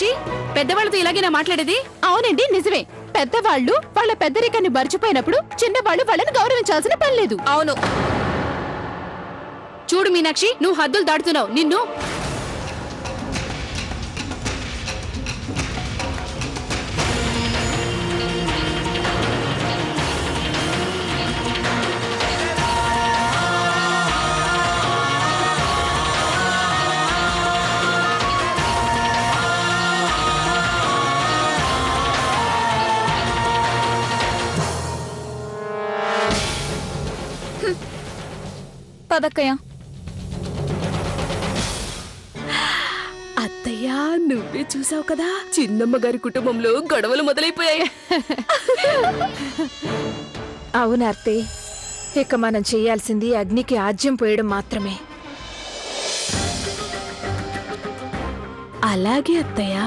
మీనాక్షి, పెద్దవాళ్ళతో ఇలాగేనా మాట్లాడేది? అవునండి, నిజమే. పెద్దవాళ్ళు వాళ్ళ పెద్దరికాన్ని మర్చిపోయినప్పుడు చిన్నవాళ్ళు వాళ్ళని గౌరవించాల్సిన పని లేదు. అవును. చూడు మీనాక్షి, నువ్వు హద్దులు దాటుతున్నావు. నిన్ను పదక్కయ్య. అత్తయ్య, నువ్వే చూసావు కదా, చిన్నమ్మ గారి కుటుంబంలో గొడవలు మొదలైపోయాయి. అవునార్తి, ఇక మనం చేయాల్సింది అగ్నికి ఆజ్యం పోయడం మాత్రమే. అలాగే అత్తయ్య.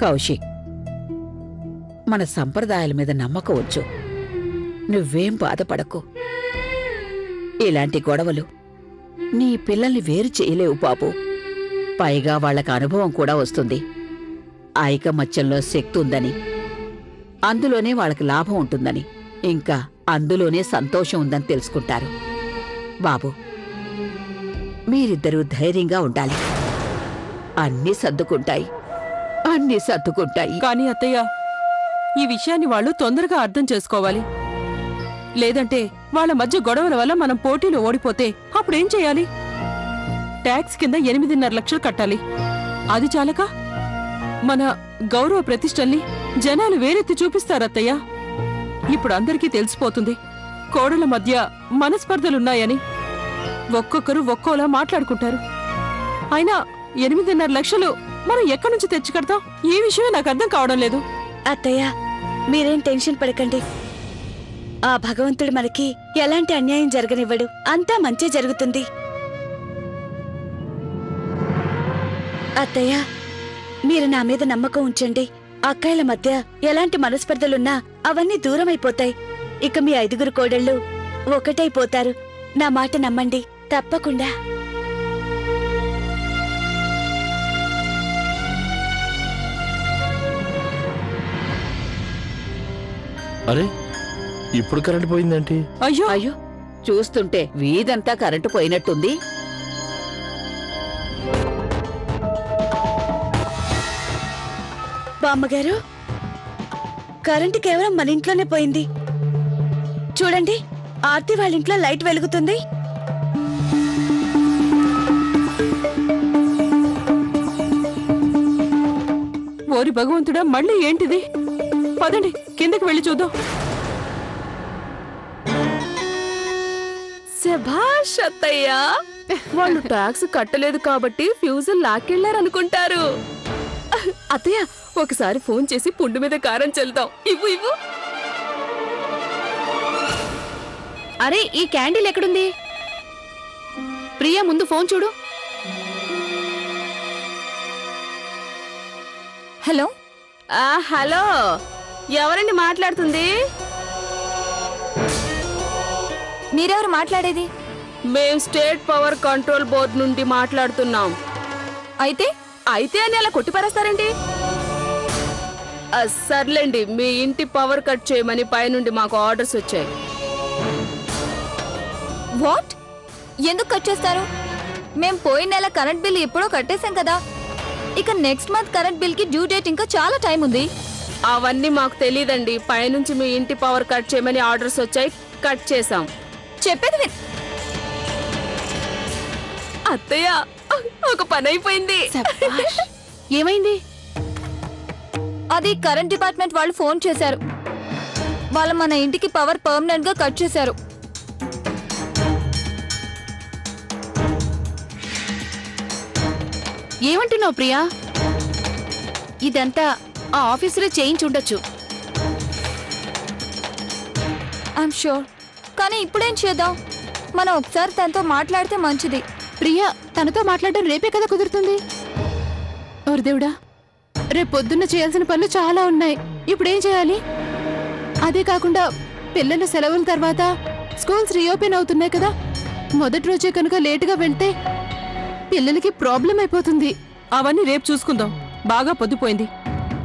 కౌశిక్, మన సంప్రదాయాల మీద నమ్మకం వచ్చు. నువ్వేం బాధపడకు. ఇలాంటి గొడవలు నీ పిల్లల్ని వేరు చేయలేవు బాబు. పైగా వాళ్ళకి అనుభవం కూడా వస్తుంది. ఐకమత్యంలో శక్తి ఉందని, అందులోనే వాళ్ళకి లాభం ఉంటుందని, ఇంకా అందులోనే సంతోషం ఉందని తెలుసుకుంటారు. బాబు, మీరిద్దరూ ధైర్యంగా ఉండాలి. అన్నీ సర్దుకుంటాయి, అన్నీ సర్దుకుంటాయి. కానీ అత్తయ్య, ఈ విషయాన్ని వాళ్ళు తొందరగా అర్థం చేసుకోవాలి. లేదంటే వాళ్ళ మధ్య గొడవల వల్ల మనం పోటీలో ఓడిపోతే అప్పుడేం చేయాలి? ట్యాక్స్ కింద 8.5 లక్షలు కట్టాలి. అది చాలక మన గౌరవ ప్రతిష్టల్ని జనాలు వేరెత్తి చూపిస్తారత్తయ్య. ఇప్పుడు అందరికీ తెలిసిపోతుంది కోడల మధ్య మనస్పర్ధలున్నాయని. ఒక్కొక్కరు ఒక్కోలా మాట్లాడుకుంటారు. అయినా 8.5 లక్షలు మనం ఎక్కడి నుంచి తెచ్చి కడతాం? ఈ విషయమే నాకు అర్థం కావడం లేదు. అత్తయ్య, మీరేం టెన్షన్ పడకండి. ఆ భగవంతుడు మనకి ఎలాంటి అన్యాయం జరగనివ్వడు. అంతా మంచి జరుగుతుంది. అత్తయ్య, మీరు నా మీద నమ్మకం ఉంచండి. అక్కాయిల మధ్య ఎలాంటి మనస్పర్ధలున్నా అవన్నీ దూరమైపోతాయి. ఇక మీ 5 కోడళ్ళు ఒకటైపోతారు. నా మాట నమ్మండి, తప్పకుండా. అరే, ఇప్పుడు కరెంట్ పోయిందేంటి? అయ్యో అయ్యో, చూస్తుంటే వీధంతా కరెంటు పోయినట్టుంది. బామ్మగారు, కరెంటు కేవలం మన ఇంట్లోనే పోయింది. చూడండి, ఆర్తి వాళ్ళ ఇంట్లో లైట్ వెలుగుతుంది. ఓరి భగవంతుడా, మళ్ళీ ఏంటిది? పదండి కిందకి వెళ్ళి చూద్దాం. శభాష్ అత్తయ్య, వాళ్ళు ట్యాక్స్ కట్టలేదు కాబట్టి ఫ్యూజులు లాక్కెళ్లారనుకుంటారు. అత్తయ్య, ఒకసారి ఫోన్ చేసి పుండు మీద కారం చల్లుతాం. ఇవ్వు. అరే, ఈ క్యాండిల్ ఎక్కడుంది? ప్రియా, ముందు ఫోన్ చూడు. హలో. హలో, ఎవరండి మాట్లాడుతుంది? మీరెవరు మాట్లాడేది? మేం స్టేట్ పవర్ కంట్రోల్ బోర్డు నుండి మాట్లాడుతున్నాం. అయితే అని అలా కొట్టిపారేస్తారేంటి? సర్లేండి, మీ ఇంటి పవర్ కట్ చేయమని పైనుండి మాకు ఆర్డర్స్ వచ్చాయి. వాట్? ఎందుకు కట్ చేస్తారు? మేం పోయిన నెల కరెంట్ బిల్ ఎప్పుడో కట్టేశాం కదా. ఇక నెక్స్ట్ మంత్ కరెంట్ బిల్ కి డ్యూ డేట్ ఇంకా చాలా టైం ఉంది. అవన్నీ మాకు తెలీదండి. పైనుంచి మీ ఇంటి పవర్ కట్ చేయమని ఆర్డర్స్ వచ్చాయి, కట్ చేసాం. చెప్పేది అత్తయ్య, ఒక పని అయిపోయింది. ఏమైంది? అది కరెంట్ డిపార్ట్మెంట్ వాళ్ళు ఫోన్ చేశారు. వాళ్ళు మన ఇంటికి పవర్ పర్మనెంట్ గా కట్ చేశారు. ఏమంటున్నావు ప్రియా? ఇదంతా ఆ ఆఫీసులో చేయించుండొచ్చు. I'm sure. కానీ ఇప్పుడేం చేద్దాం? మనం ఒకసారి తనతో మాట్లాడితే మంచిది. ప్రియా, తనతో మాట్లాడడం రేపే కదా కుదురుతుంది. ఓరి దేవుడా, రేపు పొద్దున్న చేయాల్సిన పనులు చాలా ఉన్నాయి. ఇప్పుడేం చేయాలి? అదే కాకుండా పిల్లల సెలవుల తర్వాత స్కూల్స్ రీఓపెన్ అవుతున్నాయి కదా. మొదటి రోజే కనుక లేటుగా వెళ్తే పిల్లలకి ప్రాబ్లం అయిపోతుంది. అవన్నీ రేపు చూసుకుందాం. బాగా పొద్దుపోయింది.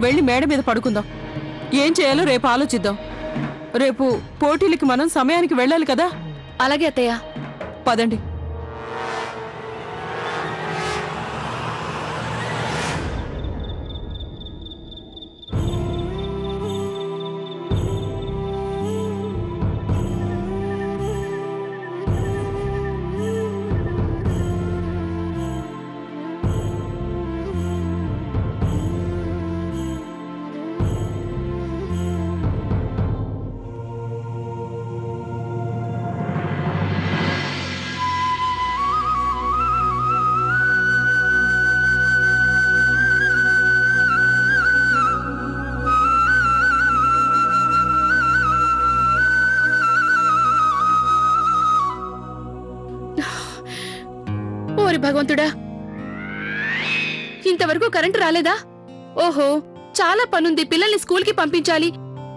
వెళ్ళి మేడ మీద పడుకుందాం. ఏం చేయాలో రేపు ఆలోచిద్దాం. రేపు పోటీలకి మనం సమయానికి వెళ్ళాలి కదా. అలాగే అత్తయ్య. పదండి. ఓరి భగవంతుడా, ఇంతవరకు కరెంటు రాలేదా? ఓహో, చాలా పనుంది. పిల్లల్ని స్కూల్ కి పంపించాలి.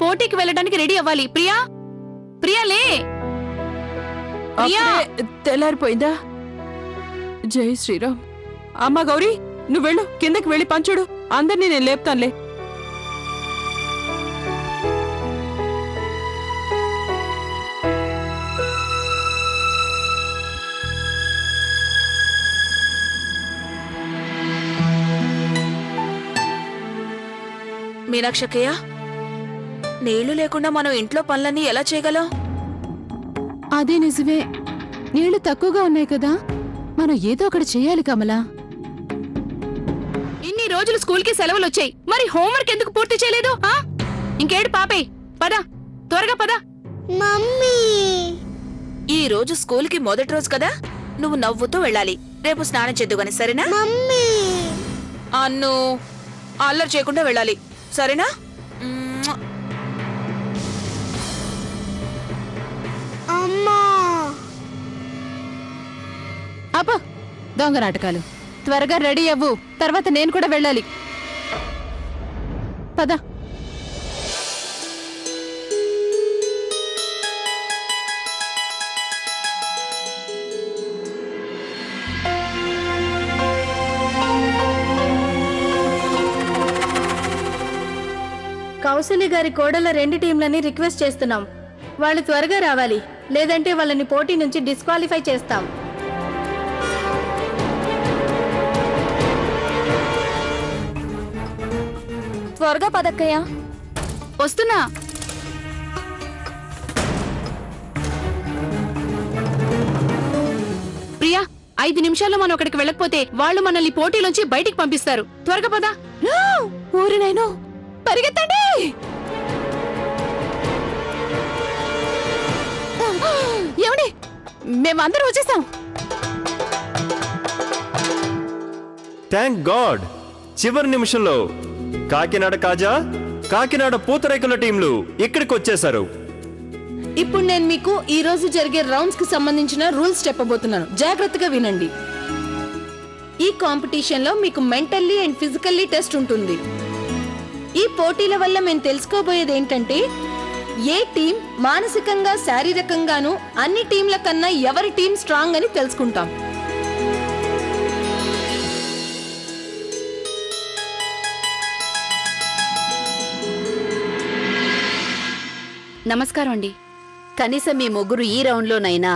పోటీకి వెళ్ళడానికి రెడీ అవ్వాలి. ప్రియా, ప్రియాలే. ప్రియా, అప్పుడే తెల్లారిపోయిందా? జై శ్రీరామ్. అమ్మా గౌరీ, నువ్వు వెళ్ళు, కిందకి వెళ్ళి పంచుడు. అందరినీ నేను లేపుతానులే. మీనాక్షక్కయ్య, నీళ్లు లేకుండా మనం ఇంట్లో పనులన్నీ ఎలా చేయగలం? అదే నిజమే. నీళ్లు తక్కువగా ఉన్నాయి కదా, మనం ఏదో ఒకటి చెయ్యాలి కమలా. ఇన్ని రోజులు స్కూల్ కి సెలవులు వచ్చాయి, మరి హోంవర్క్ ఎందుకు పూర్తి చేయలేదు? ఇంకేడు పాపే, పద, త్వరగా పద. మమ్మీ, ఈ రోజు స్కూల్ కి మొదటి రోజు కదా, నువ్వు నవ్వుతూ వెళ్ళాలి. రేపు స్నానం చేద్దుగాని, సరేనా? మమ్మీ, అన్ను అల్లరి చేయకుండా వెళ్ళాలి, సరేనా? అమ్మా. అబ్బా, దొంగ నాటకాలు. త్వరగా రెడీ అవ్వు, తర్వాత నేను కూడా వెళ్ళాలి. పద. కౌశల్య గారి కోడల 2 టీంలని రిక్వెస్ట్ చేస్తున్నాం. వాళ్ళు త్వరగా రావాలి, లేదంటే వాళ్ళని పోటీ నుంచి డిస్క్వాలిఫై చేస్తాం. త్వరగా పదక్కయ్య. వస్తున్నా. ప్రియా, 5 నిమిషాల్లో మనం అక్కడికి వెళ్ళకపోతే వాళ్ళు మనల్ని పోటీలోంచి బయటికి పంపిస్తారు. త్వరగా పదా. ఊరినైనా పరిగెత్తండి. ఏమండి, మేమందరం వచ్చేసాం. థ్యాంక్ గాడ్, చివరి నిమిషంలో కాకినాడ కాజా, కాకినాడ పూతరేకుల టీంలు ఇక్కడికి వచ్చేశారు. ఇప్పుడు నేను మీకు ఈ రోజు జరిగే రౌండ్స్ కి సంబంధించిన రూల్స్ చెప్పబోతున్నాను. జాగ్రత్తగా వినండి. ఈ కాంపిటీషన్ లో మీకు మెంటల్లీ అండ్ ఫిజికల్లీ టెస్ట్ ఉంటుంది. ఈ పోటీల వల్ల మేము తెలుసుకోబోయేది ఏంటంటే, ఏ టీం మానసికంగా శారీరకంగాను అన్ని టీంల కన్నా ఎవరి టీం స్ట్రాంగ్ అని తెలుసుకుంటాం. నమస్కారం అండి. కనీసం మీ ముగ్గురు ఈ రౌండ్లోనైనా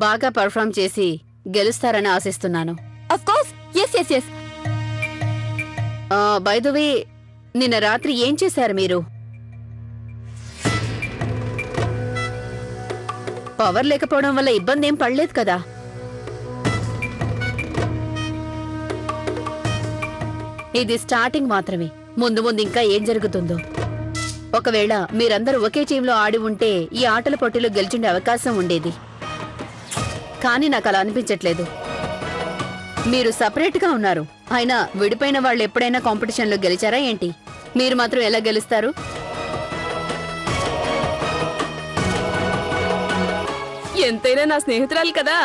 బాగా పర్ఫామ్ చేసి గెలుస్తారని ఆశిస్తున్నాను. Of course, yes yes yes. By the way, నిన్న రాత్రి ఏం చేశారు మీరు? పవర్ లేకపోవడం వల్ల ఇబ్బంది ఏం పడలేదు కదా? ఇది స్టార్టింగ్ మాత్రమే. ముందు ముందు ఇంకా ఏం జరుగుతుందో. ఒకవేళ మీరందరూ ఒకే టీంలో ఆడి ఉంటే ఈ ఆటల పోటీలో గెలిచుండే అవకాశం ఉండేది. కానీ నాకు అలా అనిపించట్లేదు. మీరు సపరేట్ గా ఉన్నారు. అయినా విడిపోయిన వాళ్ళు ఎప్పుడైనా కాంపిటీషన్ లో గెలిచారా ఏంటి? మీరు మాత్రం ఎలా గెలుస్తారు? ఎంతైనా నా స్నేహితురాలు కదా.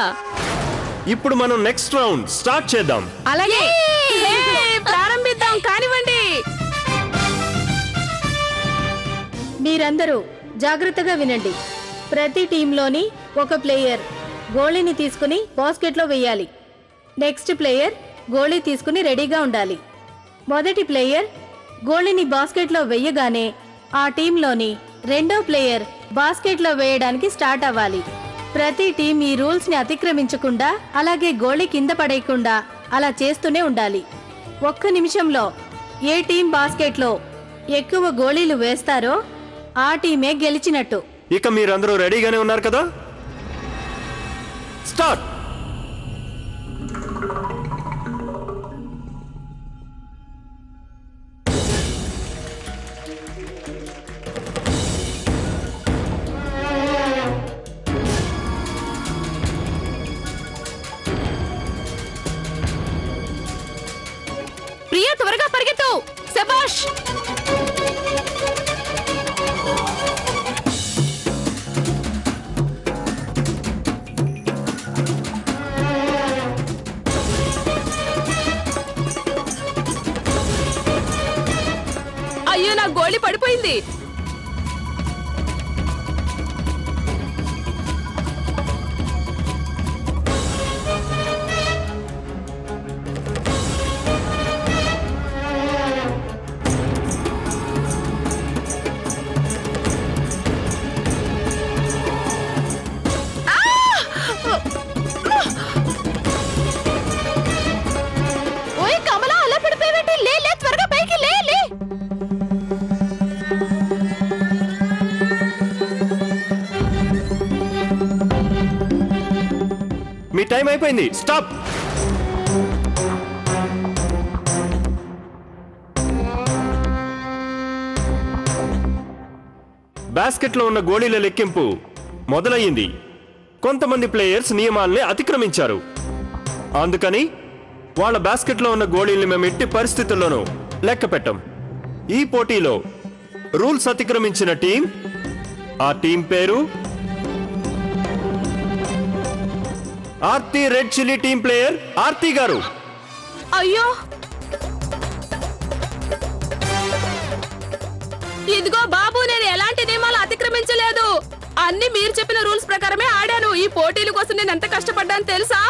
ఇప్పుడు మనం నెక్స్ట్ రౌండ్ స్టార్ట్ చేద్దాం. అలాగే ప్రారంభిద్దాం. కానివ్వండి. మీరందరూ జాగ్రత్తగా వినండి. ప్రతి టీంలోని ఒక ప్లేయర్ గోళీని తీసుకుని బాస్కెట్లో వేయాలి. నెక్స్ట్ ప్లేయర్ గోళీ తీసుకుని రెడీగా ఉండాలి. మొదటి ప్లేయర్ గోళీని బాస్కెట్లో వేయగానే ఆ టీంలోని రెండో ప్లేయర్ బాస్కెట్లో వేయడానికి స్టార్ట్ అవ్వాలి. ప్రతి టీం ఈ రూల్స్ ని అతిక్రమించకుండా, అలాగే గోళీ కింద పడేయకుండా అలా చేస్తూనే ఉండాలి. 1 నిమిషంలో ఏ టీం బాస్కెట్లో ఎక్కువ గోళీలు వేస్తారో ఆ టీమే గెలిచినట్టు. ఇక మీరందరూ రెడీగానే ఉన్నారు కదా? స్టార్ట్. ప్రియా త్వరగా పరిగెత్తు. శభాష్. అయ్యో, నా గోళీ పడిపోయింది. ఓయ్ కమలా, అలా పడిపోయావేంటి? లే లే, త్వరగా పైకి లే లే. మీ టైం అయిపోయింది. స్టాప్. బాస్కెట్లో ఉన్న గోళీల లెక్కింపు మొదలయ్యింది. కొంతమంది ప్లేయర్స్ నియమాల్ని అతిక్రమించారు. అందుకని వాళ్ళ బాస్కెట్లో ఉన్న గోళీల్ని మేము ఎట్టి పరిస్థితుల్లోనూ లెక్క పెట్టం. ఈ పోటీలో రూల్స్ అతిక్రమించిన టీం, ఆ టీం పేరు Aarti red chilli team player Aarti గారు. అయ్యో, ఇదిగో బాబు, నేను ఎలాంటి నియమాలు అతిక్రమించలేదు. అన్ని మీరు చెప్పిన రూల్స్ ప్రకారమే ఆడాను. ఈ పోటీల కోసం నేను ఎంత కష్టపడ్డాను తెలుసా?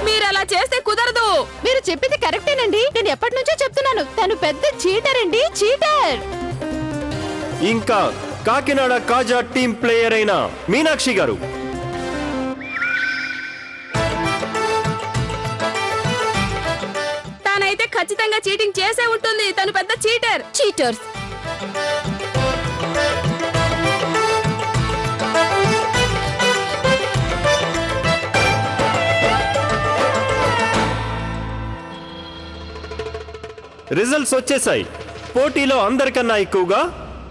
మీరు అలా చేస్తే కుదరదు. మీరు చెప్పింది కరెక్టేనండి. నేను ఎప్పటి నుంచో చెప్తున్నాను, తను పెద్ద చీటర్ అండి, చీటర్. ఇంకా కాకినాడ కాజా టీం ప్లేయర్ అయిన మీనాక్షి గారు. తానైతే ఖచ్చితంగా చీటింగ్ చేసే ఉంటుంది. తను పెద్ద చీటర్. చీటర్స్. రిజల్ట్స్ వచ్చేసాయి. పోటీలో అందరికన్నా ఎక్కువగా,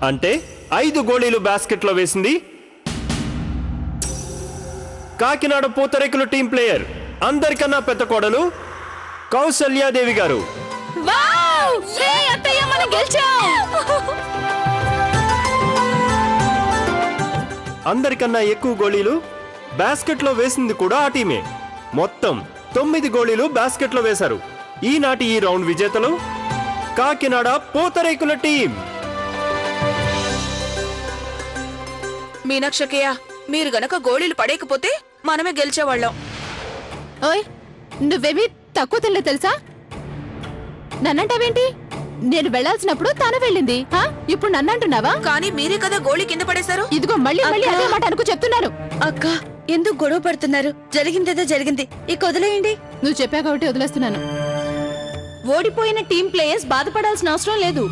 అంటే 5 గోళీలు బాస్కెట్లో వేసింది కాకినాడ పూతరేకులు టీం ప్లేయర్, అందరికన్నా పెద్ద కోడలు కౌసల్యాదేవి గారు. వావ్! ఏ అత్తయ్య, మనం గెలిచాం. అందరికన్నా ఎక్కువ గోళీలు బాస్కెట్లో వేసింది కూడా ఆ టీమే. మొత్తం 9 గోళీలు బాస్కెట్లో వేశారు. ఈనాటి ఈ రౌండ్ విజేతలు కాకినాడ పూతరేకుల టీం. మీనాక్షకయ్య, మీరు గనక గోళీలు పడేకపోతే మనమే గెలిచేవాళ్ళం. ఓయ్, నువ్వేమీ తక్కువ తినలే తెలుసా? నన్నంటావేంటి? నేను వెళ్లాల్సినప్పుడు తను వెళ్ళింది. ఇప్పుడు నన్నంటున్నావా? కానీ మీరే కదా గోళీ కింద పడేశారు. ఇదిగో మళ్ళీ మళ్ళీ అదే మాట అనుకు చెప్తున్నాను. అక్క, ఎందుకు గొడవ పడుతున్నారు? జరిగిందేదో జరిగింది, ఇక వదిలేయండి. నువ్వు చెప్పావు కాబట్టి వదిలేస్తున్నాను. ఓడిపోయిన టీం ప్లేయర్స్ బాధపడాల్సిన అవసరం లేదు.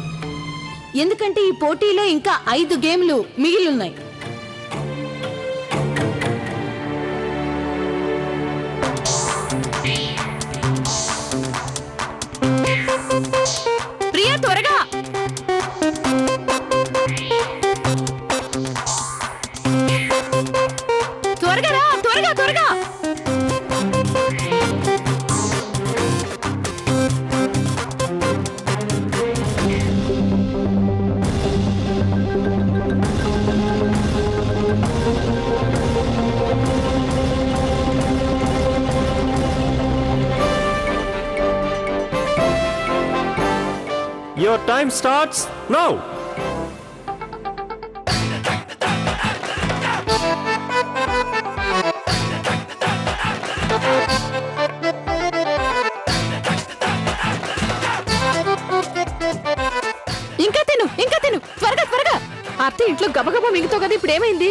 ఎందుకంటే ఈ పోటీలో ఇంకా 5 గేమ్లు మిగిలిన్నాయి. ప్రియా త్వరగా. త్వరగా రా, త్వరగా త్వరగా. Your time starts now. ఇంకా తిను త్వరగా త్వరగా. అత్త ఇంట్లో గబగబా మిగుతావు కదా, ఇప్పుడు ఏమైంది?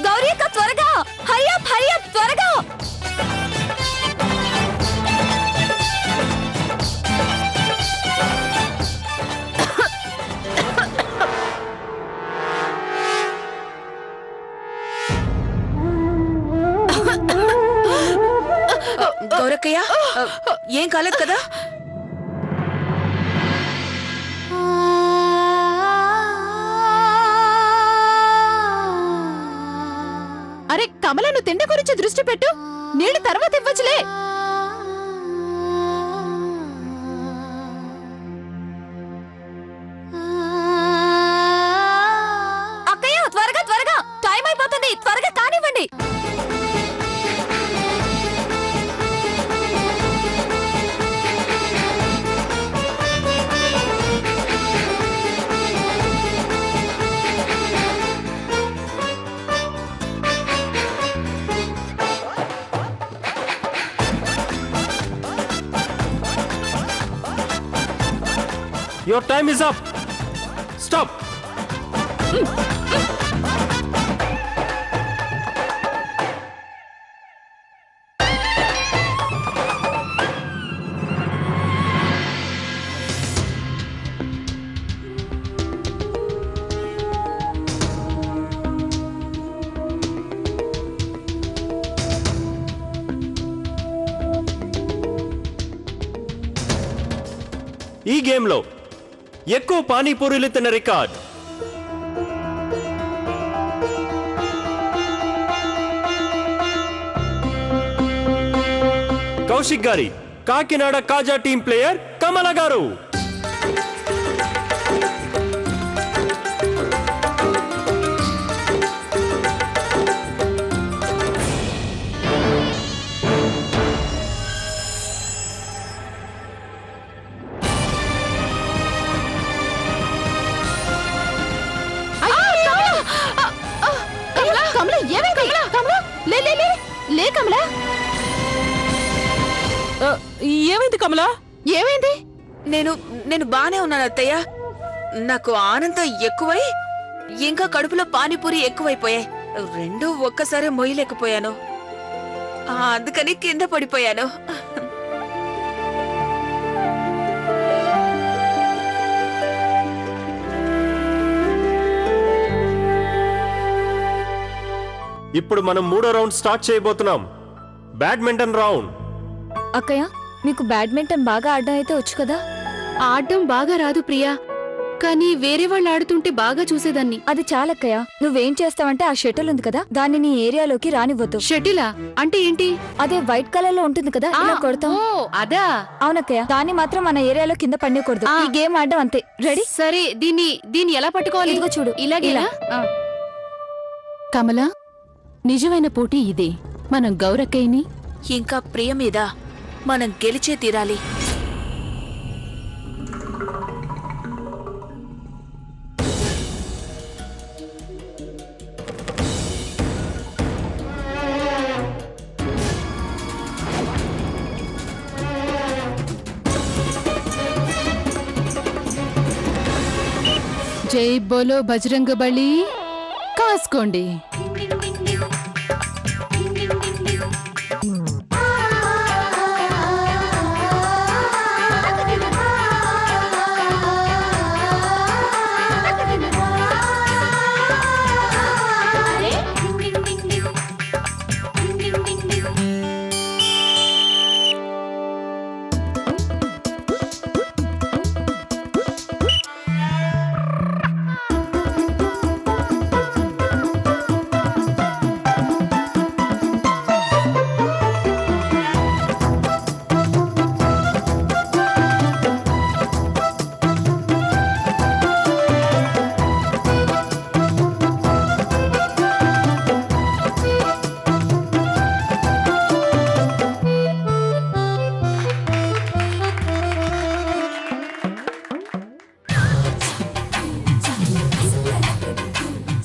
గౌరీ అక్క త్వరగా, హరియప్ త్వరగా. గౌరక్కయ్య, ఏం కాలేదు కదా? అరే కమల, నువ్వు తిండి గురించి దృష్టి పెట్టు, నీళ్ళు తర్వాత ఇవ్వచ్చులే. అక్కయ్య త్వరగా, టైం అయిపోతుంది, త్వరగా కానివ్వండి. Your time is up. Stop. ఈ గేమ్లో ఎక్కువ పానీపూరీలు తిన్న రికార్డ్ కౌశిక్ గారి కాకినాడ కాజా టీం ప్లేయర్ కమల గారు. కమల ఏమైంది? కమల లే కమల. ఏమైంది కమలా? ఏమైంది? నేను బానే ఉన్నాను అత్తయ్య. నాకు ఆనందం ఎక్కువై ఇంకా కడుపులో పానీపూరి ఎక్కువైపోయాయి. రెండు ఒక్కసారి మొయ్యలేకపోయాను, అందుకని కింద పడిపోయాను. ఇప్పుడు మనం 3వ రౌండ్ స్టార్ట్ చేయబోతున్నాం. Badminton round. అక్కయ్య, మీకు బ్యాడ్మింటన్ బాగా ఆడడం అయితే వచ్చు కదా? ఆడడం బాగా రాదు ప్రియా, కానీ వేరే వాళ్ళు ఆడుతుంటే బాగా చూసేదాన్ని. అది చాలక్కయ్య. నువ్వేం చేస్తావంటే ఆ షటిల్ ఉంది కదా, దాన్ని నీ ఏరియాలోకి రానివ్వద్దు. షటిలా అంటే ఏంటి? అదే వైట్ కలర్ లో ఉంటుంది కదా, ఇలా కొడతాం. అదా? అవునక్కయ్య, దాన్ని మాత్రం మన ఏరియాలో కింద పడకూడదు. ఈ గేమ్ ఆడడం అంతే. రెడీ? సరే, దీన్ని ఎలా పట్టుకోవాలి? ఇదిగో చూడు, ఇలాగేనా? కమల, నిజమైన పోటీ ఇదే. మనం గౌరక్కయ్యని ఇంకా ప్రియ మీద మనం గెలిచే తీరాలి. జై బోలో బజరంగ బలి. కాసుకోండి.